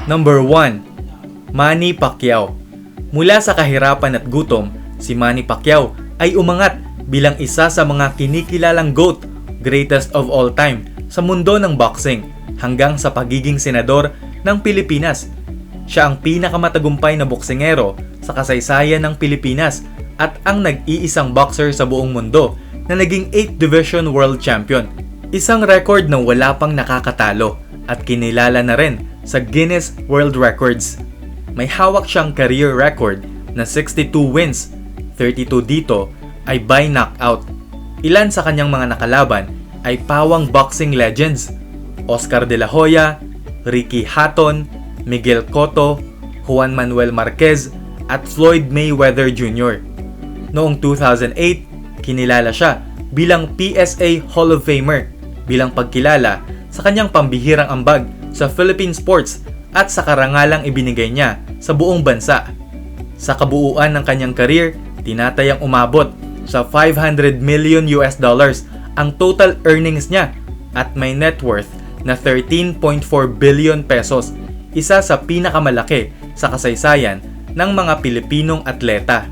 Number 1. Manny Pacquiao. Mula sa kahirapan at gutom, si Manny Pacquiao ay umangat bilang isa sa mga kinikilalang GOAT, greatest of all time, sa mundo ng boxing hanggang sa pagiging senador ng Pilipinas. Siya ang pinakamatagumpay na boksingero sa kasaysayan ng Pilipinas at ang nag-iisang boxer sa buong mundo na naging 8th Division World Champion. Isang record na wala pang nakakatalo at kinilala na rin sa Guinness World Records. May hawak siyang career record na 62 wins, 32 dito ay by knockout. Ilan sa kanyang mga nakalaban ay pawang boxing legends: Oscar De La Hoya, Ricky Hatton, Miguel Cotto, Juan Manuel Marquez at Floyd Mayweather Jr. Noong 2008, kinilala siya bilang PSA Hall of Famer bilang pagkilala sa kanyang pambihirang ambag sa Philippine sports at sa karangalang ibinigay niya sa buong bansa. Sa kabuuan ng kanyang career, tinatayang umabot sa $500 million ang total earnings niya at may net worth na 13.4 billion pesos, isa sa pinakamalaki sa kasaysayan ng mga Pilipinong atleta.